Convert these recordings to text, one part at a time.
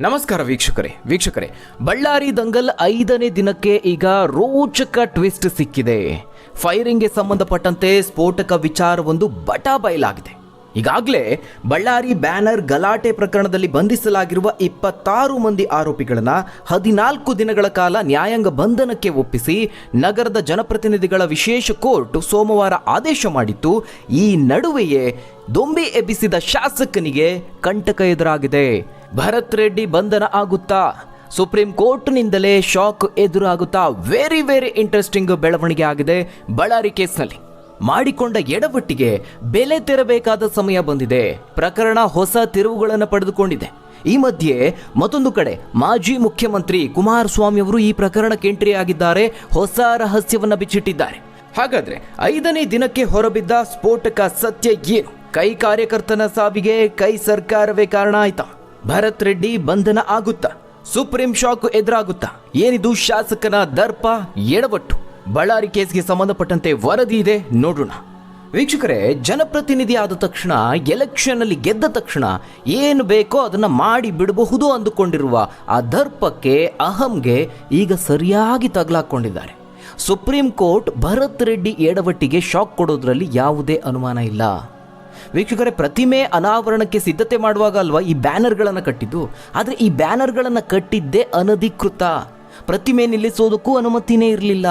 ನಮಸ್ಕಾರ ವೀಕ್ಷಕರೇ ಬಳ್ಳಾರಿ ದಂಗಲ್ 5ನೇ ದಿನಕ್ಕೆ ಈಗ ರೋಚಕ ಟ್ವಿಸ್ಟ್ ಸಿಕ್ಕಿದೆ. ಫೈರಿಂಗ್ಗೆ ಸಂಬಂಧಪಟ್ಟಂತೆ ಸ್ಫೋಟಕ ವಿಚಾರವೊಂದು ಬಯಲಾಗಿದೆ. ಈಗಾಗಲೇ ಬಳ್ಳಾರಿ ಬ್ಯಾನರ್ ಗಲಾಟೆ ಪ್ರಕರಣದಲ್ಲಿ ಬಂಧಿಸಲಾಗಿರುವ 26 ಮಂದಿ ಆರೋಪಿಗಳನ್ನು 14 ದಿನಗಳ ಕಾಲ ನ್ಯಾಯಾಂಗ ಬಂಧನಕ್ಕೆ ಒಪ್ಪಿಸಿ ನಗರದ ಜನಪ್ರತಿನಿಧಿಗಳ ವಿಶೇಷ ಕೋರ್ಟ್ ಸೋಮವಾರ ಆದೇಶ ಮಾಡಿತ್ತು. ಈ ನಡುವೆಯೇ ದೊಂಬಿ ಎಬ್ಬಿಸಿದ ಶಾಸಕನಿಗೆ ಕಂಟಕ ಎದುರಾಗಿದೆ. ಭರತ್ ರೆಡ್ಡಿ ಬಂಧನ ಆಗುತ್ತಾ? ಸುಪ್ರೀಂ ಕೋರ್ಟ್ನಿಂದಲೇ ಶಾಕ್ ಎದುರಾಗುತ್ತಾ? ವೆರಿ ಇಂಟ್ರೆಸ್ಟಿಂಗ್ ಬೆಳವಣಿಗೆ ಆಗಿದೆ. ಬಳ್ಳಾರಿ ಕೇಸ್ನಲ್ಲಿ ಮಾಡಿಕೊಂಡ ಎಡವಟ್ಟಿಗೆ ಬೆಲೆ ತೆರಬೇಕಾದ ಸಮಯ ಬಂದಿದೆ. ಪ್ರಕರಣ ಹೊಸ ತಿರುವುಗಳನ್ನು ಪಡೆದುಕೊಂಡಿದೆ. ಈ ಮಧ್ಯೆ ಮತ್ತೊಂದು ಕಡೆ ಮಾಜಿ ಮುಖ್ಯಮಂತ್ರಿ ಕುಮಾರಸ್ವಾಮಿ ಅವರು ಈ ಪ್ರಕರಣಕ್ಕೆ ಎಂಟ್ರಿ ಆಗಿದ್ದಾರೆ. ಹೊಸ ರಹಸ್ಯವನ್ನು ಬಿಚ್ಚಿಟ್ಟಿದ್ದಾರೆ. ಹಾಗಾದ್ರೆ 5ನೇ ದಿನಕ್ಕೆ ಹೊರಬಿದ್ದ ಸ್ಫೋಟಕ ಸತ್ಯ ಏನು? ಕೈ ಕಾರ್ಯಕರ್ತನ ಸಾವಿಗೆ ಕೈ ಸರ್ಕಾರವೇ ಕಾರಣ ಆಯ್ತಾ? ಭರತ್ ರೆಡ್ಡಿ ಬಂಧನ ಆಗುತ್ತಾ? ಸುಪ್ರೀಂ ಶಾಕ್ ಎದುರಾಗುತ್ತಾ? ಏನಿದು ಶಾಸಕನ ದರ್ಪ ಎಡವಟ್ಟು? ಬಳ್ಳಾರಿ ಕೇಸ್ಗೆ ಸಂಬಂಧಪಟ್ಟಂತೆ ವರದಿ ಇದೆ, ನೋಡೋಣ. ವೀಕ್ಷಕರೇ, ಜನಪ್ರತಿನಿಧಿ ಆದ ತಕ್ಷಣ, ಎಲೆಕ್ಷನ್ ಅಲ್ಲಿ ಗೆದ್ದ ತಕ್ಷಣ ಏನು ಬೇಕೋ ಅದನ್ನ ಮಾಡಿ ಬಿಡಬಹುದು ಅಂದುಕೊಂಡಿರುವ ಆ ದರ್ಪಕ್ಕೆ, ಅಹಂಗೆ ಈಗ ಸರಿಯಾಗಿ ತಗಲಾಕೊಂಡಿದ್ದಾರೆ. ಸುಪ್ರೀಂ ಕೋರ್ಟ್ ಭರತ್ ರೆಡ್ಡಿ ಎಡವಟ್ಟಿಗೆ ಶಾಕ್ ಕೊಡೋದ್ರಲ್ಲಿ ಯಾವುದೇ ಅನುಮಾನ ಇಲ್ಲ. ವೀಕ್ಷಕರೇ, ಪ್ರತಿಮೆ ಅನಾವರಣಕ್ಕೆ ಸಿದ್ಧತೆ ಮಾಡುವಾಗ ಅಲ್ವಾ ಈ ಬ್ಯಾನರ್ಗಳನ್ನು ಕಟ್ಟಿದ್ದು? ಆದರೆ ಈ ಬ್ಯಾನರ್ಗಳನ್ನು ಕಟ್ಟಿದ್ದೇ ಅನಧಿಕೃತ. ಪ್ರತಿಮೆ ನಿಲ್ಲಿಸೋದಕ್ಕೂ ಅನುಮತಿನೇ ಇರಲಿಲ್ಲ.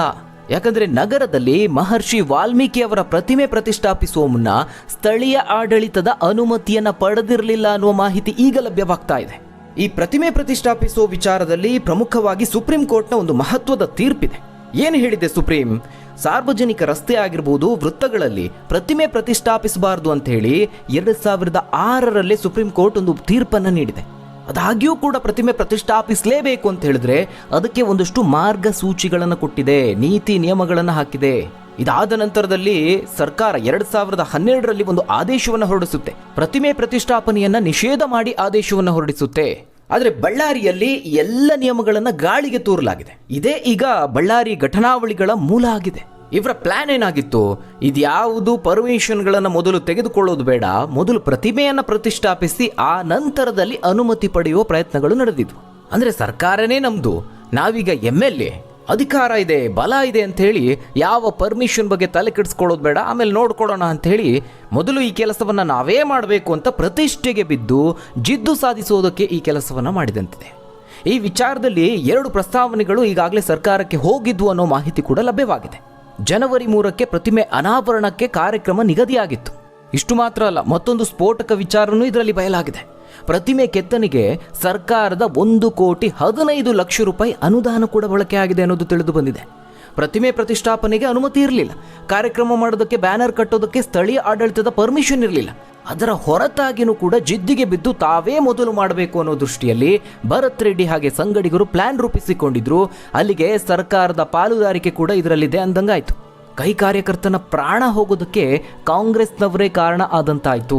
ಯಾಕಂದರೆ ನಗರದಲ್ಲಿ ಮಹರ್ಷಿ ವಾಲ್ಮೀಕಿ ಅವರ ಪ್ರತಿಮೆ ಪ್ರತಿಷ್ಠಾಪಿಸುವ ಮುನ್ನ ಸ್ಥಳೀಯ ಆಡಳಿತದ ಅನುಮತಿಯನ್ನು ಪಡೆದಿರಲಿಲ್ಲ ಅನ್ನುವ ಮಾಹಿತಿ ಈಗ ಲಭ್ಯವಾಗ್ತಾ ಇದೆ. ಈ ಪ್ರತಿಮೆ ಪ್ರತಿಷ್ಠಾಪಿಸುವ ವಿಚಾರದಲ್ಲಿ ಪ್ರಮುಖವಾಗಿ ಸುಪ್ರೀಂ ಕೋರ್ಟ್ನ ಒಂದು ಮಹತ್ವದ ತೀರ್ಪಿದೆ. ಏನು ಹೇಳಿದೆ ಸುಪ್ರೀಂ? ಸಾರ್ವಜನಿಕ ರಸ್ತೆ ಆಗಿರ್ಬೋದು, ವೃತ್ತಗಳಲ್ಲಿ ಪ್ರತಿಮೆ ಪ್ರತಿಷ್ಠಾಪಿಸಬಾರದು ಅಂತ ಹೇಳಿ 2006ರಲ್ಲಿ ಸುಪ್ರೀಂ ಕೋರ್ಟ್ ಒಂದು ತೀರ್ಪನ್ನು ನೀಡಿದೆ. ಅದಾಗಿಯೂ ಕೂಡ ಪ್ರತಿಮೆ ಪ್ರತಿಷ್ಠಾಪಿಸಲೇಬೇಕು ಅಂತ ಹೇಳಿದ್ರೆ ಅದಕ್ಕೆ ಒಂದಷ್ಟು ಮಾರ್ಗಸೂಚಿಗಳನ್ನು ಕೊಟ್ಟಿದೆ, ನೀತಿ ನಿಯಮಗಳನ್ನು ಹಾಕಿದೆ. ಇದಾದ ನಂತರದಲ್ಲಿ ಸರ್ಕಾರ 2012ರಲ್ಲಿ ಒಂದು ಆದೇಶವನ್ನು ಹೊರಡಿಸುತ್ತೆ. ಪ್ರತಿಮೆ ಪ್ರತಿಷ್ಠಾಪನೆಯನ್ನ ನಿಷೇಧ ಮಾಡಿ ಆದೇಶವನ್ನು ಹೊರಡಿಸುತ್ತೆ. ಆದರೆ ಬಳ್ಳಾರಿಯಲ್ಲಿ ಎಲ್ಲ ನಿಯಮಗಳನ್ನು ಗಾಳಿಗೆ ತೂರಲಾಗಿದೆ. ಇದೇ ಈಗ ಬಳ್ಳಾರಿ ಘಟನಾವಳಿಗಳ ಮೂಲ ಆಗಿದೆ. ಇವರ ಪ್ಲಾನ್ ಏನಾಗಿತ್ತು? ಇದ್ಯಾವುದು ಪರ್ಮಿಷನ್ಗಳನ್ನು ಮೊದಲು ತೆಗೆದುಕೊಳ್ಳೋದು ಬೇಡ, ಮೊದಲು ಪ್ರತಿಮೆಯನ್ನು ಪ್ರತಿಷ್ಠಾಪಿಸಿ ಆ ನಂತರದಲ್ಲಿ ಅನುಮತಿ ಪಡೆಯುವ ಪ್ರಯತ್ನಗಳು ನಡೆದಿದ್ವು. ಅಂದರೆ ಸರ್ಕಾರನೇ ನಮ್ದು, ನಾವೀಗ MLA ಅಧಿಕಾರ ಇದೆ, ಬಲ ಇದೆ ಅಂತ ಹೇಳಿ ಯಾವ ಪರ್ಮಿಷನ್ ಬಗ್ಗೆ ತಲೆ ಕೆಡಿಸ್ಕೊಳ್ಳೋದು ಬೇಡ, ಆಮೇಲೆ ನೋಡ್ಕೊಳ್ಳೋಣ ಅಂತ ಹೇಳಿ ಮೊದಲು ಈ ಕೆಲಸವನ್ನು ನಾವೇ ಮಾಡಬೇಕು ಅಂತ ಪ್ರತಿಷ್ಠೆಗೆ ಬಿದ್ದು ಜಿದ್ದು ಸಾಧಿಸೋದಕ್ಕೆ ಈ ಕೆಲಸವನ್ನು ಮಾಡಿದಂತಿದೆ. ಈ ವಿಚಾರದಲ್ಲಿ 2 ಪ್ರಸ್ತಾವನೆಗಳು ಈಗಾಗಲೇ ಸರ್ಕಾರಕ್ಕೆ ಹೋಗಿದ್ವು ಅನ್ನೋ ಮಾಹಿತಿ ಕೂಡ ಲಭ್ಯವಾಗಿದೆ. ಜನವರಿ 3ಕ್ಕೆ ಪ್ರತಿಮೆ ಅನಾವರಣಕ್ಕೆ ಕಾರ್ಯಕ್ರಮ ನಿಗದಿಯಾಗಿತ್ತು. ಇಷ್ಟು ಮಾತ್ರ ಅಲ್ಲ, ಮತ್ತೊಂದು ಸ್ಫೋಟಕ ವಿಚಾರನೂ ಇದರಲ್ಲಿ ಬಯಲಾಗಿದೆ. ಪ್ರತಿಮೆ ಕೆತ್ತನೆಗೆ ಸರ್ಕಾರದ 1,15,00,000 ರೂಪಾಯಿ ಅನುದಾನ ಕೂಡ ಬಳಕೆ ಆಗಿದೆ ಅನ್ನೋದು ತಿಳಿದು ಬಂದಿದೆ. ಪ್ರತಿಮೆ ಪ್ರತಿಷ್ಠಾಪನೆಗೆ ಅನುಮತಿ ಇರಲಿಲ್ಲ. ಕಾರ್ಯಕ್ರಮ ಮಾಡೋದಕ್ಕೆ, ಬ್ಯಾನರ್ ಕಟ್ಟೋದಕ್ಕೆ ಸ್ಥಳೀಯ ಆಡಳಿತದ ಪರ್ಮಿಷನ್ ಇರಲಿಲ್ಲ. ಅದರ ಹೊರತಾಗಿಯೂ ಕೂಡ ಜಿದ್ದಿಗೆ ಬಿದ್ದು ತಾವೇ ಮೊದಲು ಮಾಡಬೇಕು ಅನ್ನೋ ದೃಷ್ಟಿಯಲ್ಲಿ ಭರತ್ ರೆಡ್ಡಿ ಹಾಗೆ ಸಂಗಡಿಗರು ಪ್ಲಾನ್ ರೂಪಿಸಿಕೊಂಡಿದ್ರು. ಅಲ್ಲಿಗೆ ಸರ್ಕಾರದ ಪಾಲುದಾರಿಕೆ ಕೂಡ ಇದರಲ್ಲಿದೆ ಅಂದಂಗಾಯ್ತು. ಕೈ ಕಾರ್ಯಕರ್ತನ ಪ್ರಾಣ ಹೋಗೋದಕ್ಕೆ ಕಾಂಗ್ರೆಸ್ನವರೇ ಕಾರಣ ಆದಂತಾಯ್ತು.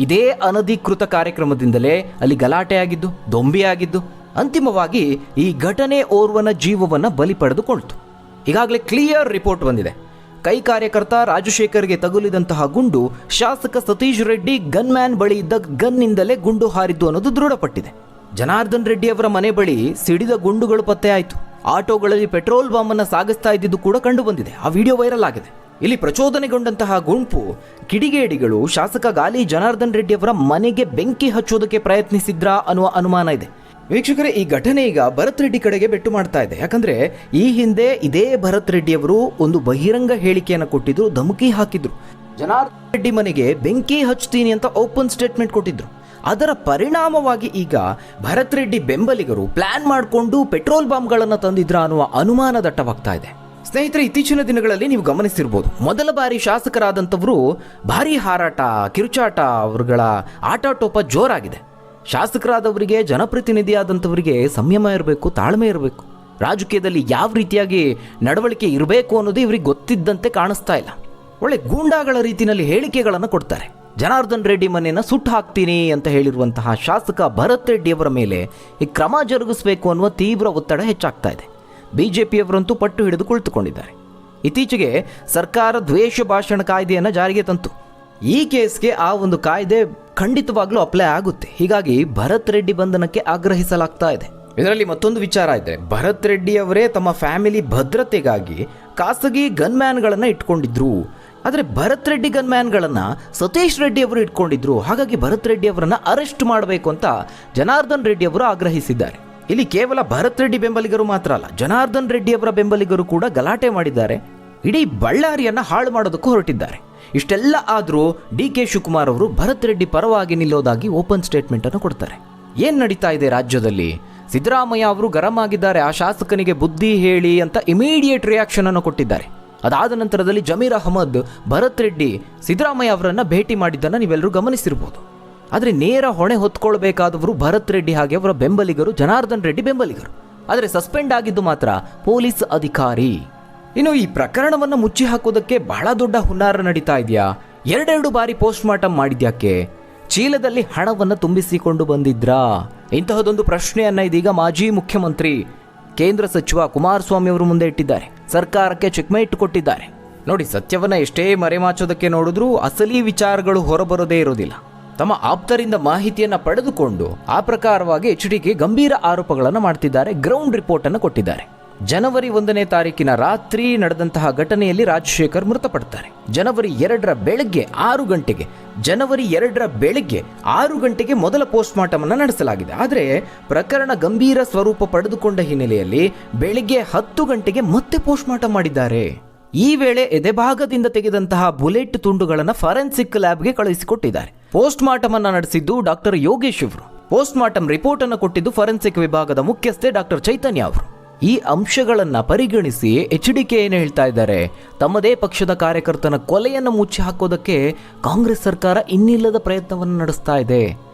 ಇದೇ ಅನಧಿಕೃತ ಕಾರ್ಯಕ್ರಮದಿಂದಲೇ ಅಲ್ಲಿ ಗಲಾಟೆ ಆಗಿದ್ದು, ದೊಂಬಿ ಆಗಿದ್ದು, ಅಂತಿಮವಾಗಿ ಈ ಘಟನೆ ಓರ್ವನ ಜೀವವನ್ನು ಬಲಿ ಪಡೆದುಕೊಳ್ತು. ಈಗಾಗಲೇ ಕ್ಲಿಯರ್ ರಿಪೋರ್ಟ್ ಬಂದಿದೆ. ಕೈ ಕಾರ್ಯಕರ್ತ ರಾಜಶೇಖರ್ಗೆ ತಗುಲಿದಂತಹ ಗುಂಡು ಶಾಸಕ ಸತೀಶ್ ರೆಡ್ಡಿ ಗನ್ಮ್ಯಾನ್ ಬಳಿ ಇದ್ದ ಗನ್ನಿಂದಲೇ ಗುಂಡು ಹಾರಿದ್ದು ಅನ್ನೋದು ದೃಢಪಟ್ಟಿದೆ. ಜನಾರ್ದನ್ ರೆಡ್ಡಿ ಅವರ ಮನೆ ಬಳಿ ಸಿಡಿದ ಗುಂಡುಗಳು ಪತ್ತೆ ಆಯಿತು. ಆಟೋಗಳಲ್ಲಿ ಪೆಟ್ರೋಲ್ ಬಾಂಬ್ ಅನ್ನು ಸಾಗಿಸ್ತಾ ಇದ್ದಿದ್ದು ಕೂಡ ಕಂಡು ಬಂದಿದೆ. ಆ ವಿಡಿಯೋ ವೈರಲ್ ಆಗಿದೆ. ಇಲ್ಲಿ ಪ್ರಚೋದನೆಗೊಂಡಂತಹ ಗುಂಪು ಕಿಡಿಗೇಡಿಗಳು ಶಾಸಕ ಗಾಲಿ ಜನಾರ್ದನ್ ರೆಡ್ಡಿ ಅವರ ಮನೆಗೆ ಬೆಂಕಿ ಹಚ್ಚೋದಕ್ಕೆ ಪ್ರಯತ್ನಿಸಿದ್ರಾ ಅನ್ನುವ ಅನುಮಾನ ಇದೆ. ವೀಕ್ಷಕರೇ, ಈ ಘಟನೆ ಈಗ ಭರತ್ ರೆಡ್ಡಿ ಕಡೆಗೆ ಬೆಟ್ಟು ಮಾಡ್ತಾ ಇದೆ. ಯಾಕಂದ್ರೆ ಈ ಹಿಂದೆ ಇದೇ ಭರತ್ ರೆಡ್ಡಿ ಅವರು ಒಂದು ಬಹಿರಂಗ ಹೇಳಿಕೆಯನ್ನು ಕೊಟ್ಟಿದ್ರು, ಧಮಕಿ ಹಾಕಿದ್ರು. ಜನಾರ್ದನ್ ರೆಡ್ಡಿ ಮನೆಗೆ ಬೆಂಕಿ ಹಚ್ತೀನಿ ಅಂತ ಓಪನ್ ಸ್ಟೇಟ್ಮೆಂಟ್ ಕೊಟ್ಟಿದ್ರು. ಅದರ ಪರಿಣಾಮವಾಗಿ ಈಗ ಭರತ್ ರೆಡ್ಡಿ ಬೆಂಬಲಿಗರು ಪ್ಲಾನ್ ಮಾಡಿಕೊಂಡು ಪೆಟ್ರೋಲ್ ಬಾಂಬ್ಗಳನ್ನು ತಂದಿದ್ರ ಅನ್ನುವ ಅನುಮಾನ ದಟ್ಟವಾಗ್ತಾ ಇದೆ. ಸ್ನೇಹಿತರೆ, ಇತ್ತೀಚಿನ ದಿನಗಳಲ್ಲಿ ನೀವು ಗಮನಿಸಿರ್ಬೋದು, ಮೊದಲ ಬಾರಿ ಶಾಸಕರಾದಂಥವರು ಭಾರಿ ಹಾರಾಟ, ಕಿರುಚಾಟ, ಅವರುಗಳ ಆಟಾಟೋಪ ಜೋರಾಗಿದೆ. ಶಾಸಕರಾದವರಿಗೆ, ಜನಪ್ರತಿನಿಧಿಯಾದಂಥವರಿಗೆ ಸಂಯಮ ಇರಬೇಕು, ತಾಳ್ಮೆ ಇರಬೇಕು. ರಾಜಕೀಯದಲ್ಲಿ ಯಾವ ರೀತಿಯಾಗಿ ನಡವಳಿಕೆ ಇರಬೇಕು ಅನ್ನೋದು ಇವರಿಗೆ ಗೊತ್ತಿದ್ದಂತೆ ಕಾಣಿಸ್ತಾ ಇಲ್ಲ. ಒಳ್ಳೆ ಗೂಂಡಾಗಳ ರೀತಿಯಲ್ಲಿ ಹೇಳಿಕೆಗಳನ್ನು ಕೊಡ್ತಾರೆ. ಜನಾರ್ದನ್ ರೆಡ್ಡಿ ಮನೆಯನ್ನು ಸುಟ್ಟು ಹಾಕ್ತೀನಿ ಅಂತ ಹೇಳಿರುವಂತಹ ಶಾಸಕ ಭರತ್ ರೆಡ್ಡಿ ಅವರ ಮೇಲೆ ಈ ಕ್ರಮ ಜರುಗಿಸಬೇಕು ಅನ್ನುವ ತೀವ್ರ ಒತ್ತಡ ಹೆಚ್ಚಾಗ್ತಾ ಇದೆ. ಬಿಜೆಪಿಯವರಂತೂ ಪಟ್ಟು ಹಿಡಿದು ಕುಳಿತುಕೊಂಡಿದ್ದಾರೆ. ಇತ್ತೀಚೆಗೆ ಸರ್ಕಾರ ದ್ವೇಷ ಭಾಷಣ ಕಾಯ್ದೆಯನ್ನು ಜಾರಿಗೆ ತಂತು. ಈ ಕೇಸ್ಗೆ ಆ ಒಂದು ಕಾಯ್ದೆ ಖಂಡಿತವಾಗ್ಲೂ ಅಪ್ಲೈ ಆಗುತ್ತೆ. ಹೀಗಾಗಿ ಭರತ್ ರೆಡ್ಡಿ ಬಂಧನಕ್ಕೆ ಆಗ್ರಹಿಸಲಾಗ್ತಾ ಇದೆ. ಇದರಲ್ಲಿ ಮತ್ತೊಂದು ವಿಚಾರ ಇದೆ. ಭರತ್ ರೆಡ್ಡಿ ಅವರೇ ತಮ್ಮ ಫ್ಯಾಮಿಲಿ ಭದ್ರತೆಗಾಗಿ ಖಾಸಗಿ ಗನ್ಮ್ಯಾನ್ಗಳನ್ನು ಇಟ್ಕೊಂಡಿದ್ರು. ಆದರೆ ಭರತ್ ರೆಡ್ಡಿ ಗನ್ಮ್ಯಾನ್ಗಳನ್ನು ಸತೀಶ್ ರೆಡ್ಡಿ ಅವರು ಇಟ್ಕೊಂಡಿದ್ರು. ಹಾಗಾಗಿ ಭರತ್ ರೆಡ್ಡಿ ಅವರನ್ನು ಅರೆಸ್ಟ್ ಮಾಡಬೇಕು ಅಂತ ಜನಾರ್ದನ್ ರೆಡ್ಡಿ ಅವರು ಆಗ್ರಹಿಸಿದ್ದಾರೆ. ಇಲ್ಲಿ ಕೇವಲ ಭರತ್ ರೆಡ್ಡಿ ಬೆಂಬಲಿಗರು ಮಾತ್ರ ಅಲ್ಲ, ಜನಾರ್ದನ್ ರೆಡ್ಡಿ ಅವರ ಬೆಂಬಲಿಗರು ಕೂಡ ಗಲಾಟೆ ಮಾಡಿದ್ದಾರೆ. ಇಡೀ ಬಳ್ಳಾರಿಯನ್ನು ಹಾಳು ಮಾಡೋದಕ್ಕೂ ಹೊರಟಿದ್ದಾರೆ. ಇಷ್ಟೆಲ್ಲ ಆದರೂ DK ಶಿವಕುಮಾರ್ ಅವರು ಭರತ್ ರೆಡ್ಡಿ ಪರವಾಗಿ ನಿಲ್ಲೋದಾಗಿ ಓಪನ್ ಸ್ಟೇಟ್ಮೆಂಟ್ ಅನ್ನು ಕೊಡ್ತಾರೆ. ಏನು ನಡೀತಾ ಇದೆ ರಾಜ್ಯದಲ್ಲಿ? ಸಿದ್ದರಾಮಯ್ಯ ಅವರು ಗರಂ ಆಗಿದ್ದಾರೆ. ಆ ಶಾಸಕನಿಗೆ ಬುದ್ಧಿ ಹೇಳಿ ಅಂತ ಇಮಿಡಿಯೇಟ್ ರಿಯಾಕ್ಷನ್ ಅನ್ನು ಕೊಟ್ಟಿದ್ದಾರೆ. ಅದಾದ ನಂತರದಲ್ಲಿ ಜಮೀರ್ ಅಹಮದ್ ಭರತ್ ರೆಡ್ಡಿ ಸಿದ್ದರಾಮಯ್ಯ ಅವರನ್ನು ಭೇಟಿ ಮಾಡಿದ್ದನ್ನು ನೀವೆಲ್ಲರೂ ಗಮನಿಸಿರ್ಬೋದು. ಆದರೆ ನೇರ ಹೊಣೆ ಹೊತ್ಕೊಳ್ಬೇಕಾದವರು ಭರತ್ ರೆಡ್ಡಿ ಹಾಗೆ ಅವರ ಬೆಂಬಲಿಗರು ಜನಾರ್ದನ್ ರೆಡ್ಡಿ ಬೆಂಬಲಿಗರು. ಆದರೆ ಸಸ್ಪೆಂಡ್ ಆಗಿದ್ದು ಮಾತ್ರ ಪೊಲೀಸ್ ಅಧಿಕಾರಿ. ಇನ್ನು ಈ ಪ್ರಕರಣವನ್ನು ಮುಚ್ಚಿ ಹಾಕೋದಕ್ಕೆ ಬಹಳ ದೊಡ್ಡ ಹುನ್ನಾರ ನಡೀತಾ ಇದೆಯಾ? ಎರಡೆರಡು ಬಾರಿ ಪೋಸ್ಟ್ ಮಾರ್ಟಮ್ ಮಾಡಿದ್ಯಾಕೆ? ಚೀಲದಲ್ಲಿ ಹಣವನ್ನು ತುಂಬಿಸಿಕೊಂಡು ಬಂದಿದ್ರಾ? ಇಂತಹದೊಂದು ಪ್ರಶ್ನೆಯನ್ನ ಇದೀಗ ಮಾಜಿ ಮುಖ್ಯಮಂತ್ರಿ ಕೇಂದ್ರ ಸಚಿವ ಕುಮಾರಸ್ವಾಮಿ ಅವರು ಮುಂದೆ ಇಟ್ಟಿದ್ದಾರೆ. ಸರ್ಕಾರಕ್ಕೆ ಚೆಕ್ಮೇಟ್ ಕೊಟ್ಟಿದ್ದಾರೆ. ನೋಡಿ, ಸತ್ಯವನ್ನ ಎಷ್ಟೇ ಮರೆಮಾಚೋದಕ್ಕೆ ನೋಡಿದ್ರೂ ಅಸಲಿ ವಿಚಾರಗಳು ಹೊರಬರೋದೇ ಇರೋದಿಲ್ಲ. ತಮ್ಮ ಆಪ್ತರಿಂದ ಮಾಹಿತಿಯನ್ನ ಪಡೆದುಕೊಂಡು ಆ ಪ್ರಕಾರವಾಗಿ HDK ಗಂಭೀರ ಆರೋಪಗಳನ್ನು ಮಾಡ್ತಿದ್ದಾರೆ. ಗ್ರೌಂಡ್ ರಿಪೋರ್ಟ್ ಅನ್ನು ಕೊಟ್ಟಿದ್ದಾರೆ. ಜನವರಿ 1ನೇ ತಾರೀಕಿನ ರಾತ್ರಿ ನಡೆದಂತಹ ಘಟನೆಯಲ್ಲಿ ರಾಜಶೇಖರ್ ಮೃತಪಡ್ತಾರೆ. ಜನವರಿ 2ರ ಬೆಳಗ್ಗೆ 6 ಗಂಟೆಗೆ ಮೊದಲ ಪೋಸ್ಟ್ ಮಾರ್ಟಮ್ ಅನ್ನು ನಡೆಸಲಾಗಿದೆ. ಆದರೆ ಪ್ರಕರಣ ಗಂಭೀರ ಸ್ವರೂಪ ಪಡೆದುಕೊಂಡ ಹಿನ್ನೆಲೆಯಲ್ಲಿ ಬೆಳಿಗ್ಗೆ 10 ಗಂಟೆಗೆ ಮತ್ತೆ ಪೋಸ್ಟ್ ಮಾರ್ಟಮ್ ಮಾಡಿದ್ದಾರೆ. ಈ ವೇಳೆ ಎದೆಭಾಗದಿಂದ ತೆಗೆದಂತಹ ಬುಲೆಟ್ ತುಂಡುಗಳನ್ನು ಫಾರೆನ್ಸಿಕ್ ಲ್ಯಾಬ್ಗೆ ಕಳುಹಿಸಿಕೊಟ್ಟಿದ್ದಾರೆ. ಪೋಸ್ಟ್ ಮಾರ್ಟಮ್ ಅನ್ನು ನಡೆಸಿದ್ದು ಡಾಕ್ಟರ್ ಯೋಗೇಶ್ ಅವರು. ಪೋಸ್ಟ್ ಮಾರ್ಟಮ್ ರಿಪೋರ್ಟ್ ಅನ್ನು ಕೊಟ್ಟಿದ್ದು ಫಾರೆನ್ಸಿಕ್ ವಿಭಾಗದ ಮುಖ್ಯಸ್ಥೆ ಡಾಕ್ಟರ್ ಚೈತನ್ಯ ಅವರು. ಈ ಅಂಶಗಳನ್ನ ಪರಿಗಣಿಸಿ HDK ಏನು ಹೇಳ್ತಾ ಇದ್ದಾರೆ? ತಮ್ಮದೇ ಪಕ್ಷದ ಕಾರ್ಯಕರ್ತನ ಕೊಲೆಯನ್ನು ಮುಚ್ಚಿ ಹಾಕೋದಕ್ಕೆ ಕಾಂಗ್ರೆಸ್ ಸರ್ಕಾರ ಇನ್ನಿಲ್ಲದ ಪ್ರಯತ್ನವನ್ನು ನಡೆಸ್ತಾ ಇದೆ.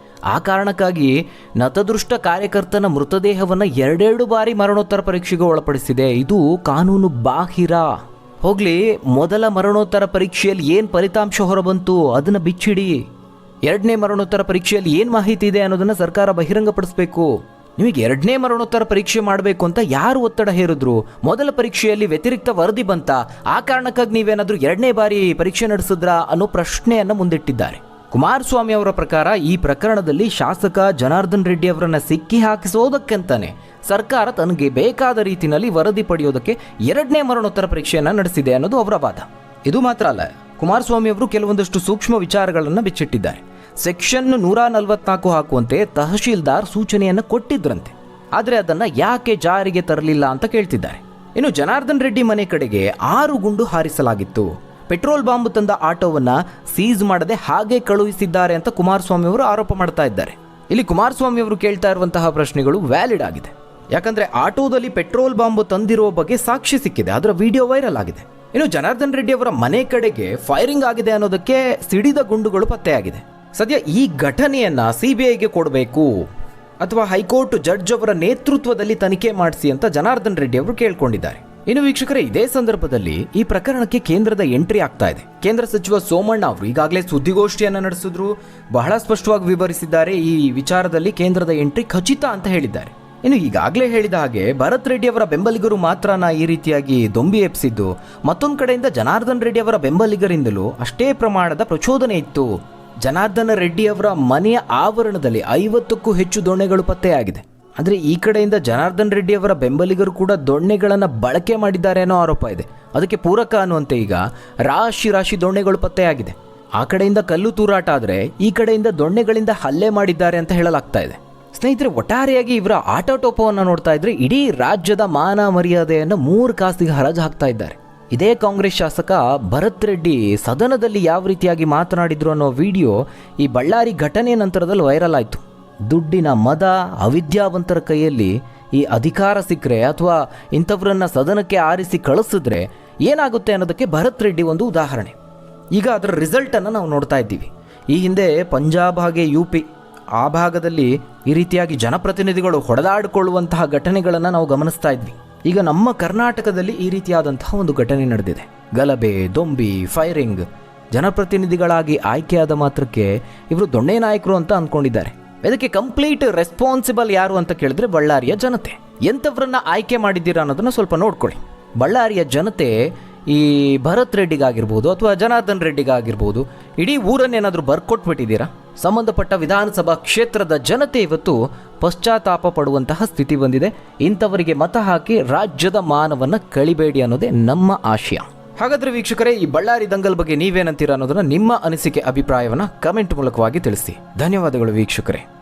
ಆ ಕಾರಣಕ್ಕಾಗಿ ನತದೃಷ್ಟ ಕಾರ್ಯಕರ್ತನ ಮೃತದೇಹವನ್ನು 2 ಬಾರಿ ಮರಣೋತ್ತರ ಪರೀಕ್ಷೆಗೆ ಒಳಪಡಿಸಿದೆ. ಇದು ಕಾನೂನು ಬಾಹಿರ. ಹೋಗ್ಲಿ, ಮೊದಲ ಮರಣೋತ್ತರ ಪರೀಕ್ಷೆಯಲ್ಲಿ ಏನು ಫಲಿತಾಂಶ ಹೊರಬಂತು ಅದನ್ನು ಬಿಚ್ಚಿಡಿ. 2ನೇ ಮರಣೋತ್ತರ ಪರೀಕ್ಷೆಯಲ್ಲಿ ಏನು ಮಾಹಿತಿ ಇದೆ ಅನ್ನೋದನ್ನು ಸರ್ಕಾರ ಬಹಿರಂಗಪಡಿಸಬೇಕು. ನಿಮಗೆ 2ನೇ ಮರಣೋತ್ತರ ಪರೀಕ್ಷೆ ಮಾಡಬೇಕು ಅಂತ ಯಾರು ಒತ್ತಡ ಹೇರಿದ್ರು? ಮೊದಲ ಪರೀಕ್ಷೆಯಲ್ಲಿ ವ್ಯತಿರಿಕ್ತ ವರದಿ ಬಂತ, ಆ ಕಾರಣಕ್ಕಾಗಿ ನೀವೇನಾದರೂ 2ನೇ ಬಾರಿ ಪರೀಕ್ಷೆ ನಡೆಸಿದ್ರಾ ಅನ್ನೋ ಪ್ರಶ್ನೆಯನ್ನು ಮುಂದಿಟ್ಟಿದ್ದಾರೆ. ಕುಮಾರಸ್ವಾಮಿ ಅವರ ಪ್ರಕಾರ ಈ ಪ್ರಕರಣದಲ್ಲಿ ಶಾಸಕ ಜನಾರ್ದನ್ ರೆಡ್ಡಿ ಅವರನ್ನು ಸಿಕ್ಕಿ ಹಾಕಿಸೋದಕ್ಕಂತಾನೆ ಸರ್ಕಾರ ತನಗೆ ಬೇಕಾದ ರೀತಿಯಲ್ಲಿ ವರದಿ ಪಡೆಯೋದಕ್ಕೆ 2ನೇ ಮರಣೋತ್ತರ ಪರೀಕ್ಷೆಯನ್ನು ನಡೆಸಿದೆ ಅನ್ನೋದು ಅವರ ವಾದ. ಇದು ಮಾತ್ರ ಅಲ್ಲ, ಕುಮಾರಸ್ವಾಮಿ ಅವರು ಕೆಲವೊಂದಷ್ಟು ಸೂಕ್ಷ್ಮ ವಿಚಾರಗಳನ್ನು ಬಿಚ್ಚಿಟ್ಟಿದ್ದಾರೆ. ಸೆಕ್ಷನ್ 144 ಹಾಕುವಂತೆ ತಹಶೀಲ್ದಾರ್ ಸೂಚನೆಯನ್ನು ಕೊಟ್ಟಿದ್ರಂತೆ. ಆದರೆ ಅದನ್ನು ಯಾಕೆ ಜಾರಿಗೆ ತರಲಿಲ್ಲ ಅಂತ ಕೇಳ್ತಿದ್ದಾರೆ. ಇನ್ನು ಜನಾರ್ದನ್ ರೆಡ್ಡಿ ಮನೆ ಕಡೆಗೆ 6 ಗುಂಡು ಹಾರಿಸಲಾಗಿತ್ತು. ಪೆಟ್ರೋಲ್ ಬಾಂಬ್ ತಂದ ಆಟೋವನ್ನು ಸೀಸ್ ಮಾಡದೆ ಹಾಗೆ ಕಳುಹಿಸಿದ್ದಾರೆ ಅಂತ ಕುಮಾರಸ್ವಾಮಿ ಅವರು ಆರೋಪ ಮಾಡ್ತಾ ಇದ್ದಾರೆ. ಇಲ್ಲಿ ಕುಮಾರಸ್ವಾಮಿ ಅವರು ಕೇಳ್ತಾ ಇರುವಂತಹ ಪ್ರಶ್ನೆಗಳು ವ್ಯಾಲಿಡ್ ಆಗಿದೆ. ಯಾಕಂದ್ರೆ ಆಟೋದಲ್ಲಿ ಪೆಟ್ರೋಲ್ ಬಾಂಬ್ ತಂದಿರುವ ಬಗ್ಗೆ ಸಾಕ್ಷಿ ಸಿಕ್ಕಿದೆ, ಅದರ ವಿಡಿಯೋ ವೈರಲ್ ಆಗಿದೆ. ಇನ್ನು ಜನಾರ್ದನ್ ರೆಡ್ಡಿ ಅವರ ಮನೆ ಕಡೆಗೆ ಫೈರಿಂಗ್ ಆಗಿದೆ ಅನ್ನೋದಕ್ಕೆ ಸಿಡಿದ ಗುಂಡುಗಳು ಪತ್ತೆಯಾಗಿದೆ. ಸದ್ಯ ಈ ಘಟನೆಯನ್ನ CBIಗೆ ಕೊಡಬೇಕು ಅಥವಾ ಹೈಕೋರ್ಟ್ ಜಡ್ಜ್ ಅವರ ನೇತೃತ್ವದಲ್ಲಿ ತನಿಖೆ ಮಾಡಿಸಿ ಅಂತ ಜನಾರ್ದನ್ ರೆಡ್ಡಿ ಅವರು ಕೇಳ್ಕೊಂಡಿದ್ದಾರೆ. ಇನ್ನು ವೀಕ್ಷಕರೇ, ಇದೇ ಸಂದರ್ಭದಲ್ಲಿ ಈ ಪ್ರಕರಣಕ್ಕೆ ಕೇಂದ್ರದ ಎಂಟ್ರಿ ಆಗ್ತಾ ಇದೆ. ಕೇಂದ್ರ ಸಚಿವ ಸೋಮಣ್ಣ ಅವರು ಈಗಾಗಲೇ ಸುದ್ದಿಗೋಷ್ಠಿಯನ್ನು ನಡೆಸಿದ್ರು. ಬಹಳ ಸ್ಪಷ್ಟವಾಗಿ ವಿವರಿಸಿದ್ದಾರೆ. ಈ ವಿಚಾರದಲ್ಲಿ ಕೇಂದ್ರದ ಎಂಟ್ರಿ ಖಚಿತ ಅಂತ ಹೇಳಿದ್ದಾರೆ. ಇನ್ನು ಈಗಾಗಲೇ ಹೇಳಿದ ಹಾಗೆ ಭರತ್ ರೆಡ್ಡಿ ಅವರ ಬೆಂಬಲಿಗರು ಮಾತ್ರನ ಈ ರೀತಿಯಾಗಿ ದೊಂಬಿ ಎಪ್ಸಿದ್ದು, ಮತ್ತೊಂದು ಕಡೆಯಿಂದ ಜನಾರ್ದನ್ ರೆಡ್ಡಿ ಅವರ ಬೆಂಬಲಿಗರಿಂದಲೂ ಅಷ್ಟೇ ಪ್ರಮಾಣದ ಪ್ರಚೋದನೆ ಇತ್ತು. ಜನಾರ್ದನ ರೆಡ್ಡಿ ಅವರ ಮನೆಯ ಆವರಣದಲ್ಲಿ 50ಕ್ಕೂ ಹೆಚ್ಚು ದೊಣ್ಣೆಗಳು ಪತ್ತೆಯಾಗಿದೆ. ಆದರೆ ಈ ಕಡೆಯಿಂದ ಜನಾರ್ದನ್ ರೆಡ್ಡಿ ಅವರ ಬೆಂಬಲಿಗರು ಕೂಡ ದೊಣ್ಣೆಗಳನ್ನು ಬಳಕೆ ಮಾಡಿದ್ದಾರೆ ಅನ್ನೋ ಆರೋಪ ಇದೆ. ಅದಕ್ಕೆ ಪೂರಕ ಅನ್ನುವಂತೆ ಈಗ ರಾಶಿ ದೊಣ್ಣೆಗಳು ಪತ್ತೆಯಾಗಿದೆ. ಆ ಕಡೆಯಿಂದ ಕಲ್ಲು ತೂರಾಟ ಆದರೆ ಈ ಕಡೆಯಿಂದ ದೊಣ್ಣೆಗಳಿಂದ ಹಲ್ಲೆ ಮಾಡಿದ್ದಾರೆ ಅಂತ ಹೇಳಲಾಗ್ತಾ ಇದೆ. ಸ್ನೇಹಿತರೆ, ಒಟ್ಟಾರೆಯಾಗಿ ಇವರ ಆಟೋಟೋಪವನ್ನು ನೋಡ್ತಾ ಇದ್ರೆ ಇಡೀ ರಾಜ್ಯದ ಮಾನ ಮರ್ಯಾದೆಯನ್ನು 3 ಕಾಸಿಗೆ ಹರಾಜು ಹಾಕ್ತಾ ಇದ್ದಾರೆ. ಇದೇ ಕಾಂಗ್ರೆಸ್ ಶಾಸಕ ಭರತ್ ರೆಡ್ಡಿ ಸದನದಲ್ಲಿ ಯಾವ ರೀತಿಯಾಗಿ ಮಾತನಾಡಿದ್ರು ಅನ್ನೋ ವಿಡಿಯೋ ಈ ಬಳ್ಳಾರಿ ಘಟನೆಯ ನಂತರದಲ್ಲಿ ವೈರಲ್ ಆಯಿತು. ದುಡ್ಡಿನ ಮದ, ಅವಿದ್ಯಾವಂತರ ಕೈಯಲ್ಲಿ ಈ ಅಧಿಕಾರ ಸಿಕ್ಕರೆ ಅಥವಾ ಇಂಥವ್ರನ್ನ ಸದನಕ್ಕೆ ಆರಿಸಿ ಕಳಿಸಿದ್ರೆ ಏನಾಗುತ್ತೆ ಅನ್ನೋದಕ್ಕೆ ಭರತ್ ರೆಡ್ಡಿ ಒಂದು ಉದಾಹರಣೆ. ಈಗ ಅದರ ರಿಸಲ್ಟನ್ನು ನಾವು ನೋಡ್ತಾ ಇದ್ದೀವಿ. ಈ ಹಿಂದೆ ಪಂಜಾಬ್ ಹಾಗೆ UP ಆ ಭಾಗದಲ್ಲಿ ಈ ರೀತಿಯಾಗಿ ಜನಪ್ರತಿನಿಧಿಗಳು ಹೊಡೆದಾಡಿಕೊಳ್ಳುವಂತಹ ಘಟನೆಗಳನ್ನು ನಾವು ಗಮನಿಸ್ತಾ ಇದ್ವಿ. ಈಗ ನಮ್ಮ ಕರ್ನಾಟಕದಲ್ಲಿ ಈ ರೀತಿಯಾದಂತಹ ಒಂದು ಘಟನೆ ನಡೆದಿದೆ. ಗಲಭೆ, ದೊಂಬಿ, ಫೈರಿಂಗ್. ಜನಪ್ರತಿನಿಧಿಗಳಾಗಿ ಆಯ್ಕೆಯಾದ ಮಾತ್ರಕ್ಕೆ ಇವರು ದೊಣ್ಣೆ ನಾಯಕರು ಅಂತ ಅಂದ್ಕೊಂಡಿದ್ದಾರೆ. ಇದಕ್ಕೆ ಕಂಪ್ಲೀಟ್ ರೆಸ್ಪಾನ್ಸಿಬಲ್ ಯಾರು ಅಂತ ಕೇಳಿದ್ರೆ ಬಳ್ಳಾರಿಯ ಜನತೆ. ಎಂಥವ್ರನ್ನ ಆಯ್ಕೆ ಮಾಡಿದ್ದೀರಾ ಅನ್ನೋದನ್ನ ಸ್ವಲ್ಪ ನೋಡ್ಕೊಳ್ಳಿ. ಬಳ್ಳಾರಿಯ ಜನತೆ ಈ ಭರತ್ ರೆಡ್ಡಿಗಾಗಿರ್ಬೋದು ಅಥವಾ ಜನಾರ್ದನ್ ರೆಡ್ಡಿಗಾಗಿರ್ಬೋದು ಇಡೀ ಊರನ್ನೇನಾದರೂ ಬರ್ಕೊಟ್ಬಿಟ್ಟಿದ್ದೀರಾ? ಸಂಬಂಧಪಟ್ಟ ವಿಧಾನಸಭಾ ಕ್ಷೇತ್ರದ ಜನತೆ ಇವತ್ತು ಪಶ್ಚಾತ್ತಾಪ ಪಡುವಂತಹ ಸ್ಥಿತಿ ಬಂದಿದೆ. ಇಂಥವರಿಗೆ ಮತ ಹಾಕಿ ರಾಜ್ಯದ ಮಾನವನ್ನು ಕಳಿಬೇಡಿ ಅನ್ನೋದೇ ನಮ್ಮ ಆಶಯ. ಹಾಗಾದರೆ ವೀಕ್ಷಕರೇ, ಈ ಬಳ್ಳಾರಿ ದಂಗಲ್ ಬಗ್ಗೆ ನೀವೇನಂತೀರಾ ಅನ್ನೋದನ್ನ ನಿಮ್ಮ ಅನಿಸಿಕೆ ಅಭಿಪ್ರಾಯವನ್ನು ಕಮೆಂಟ್ ಮೂಲಕವಾಗಿ ತಿಳಿಸಿ. ಧನ್ಯವಾದಗಳು ವೀಕ್ಷಕರೇ.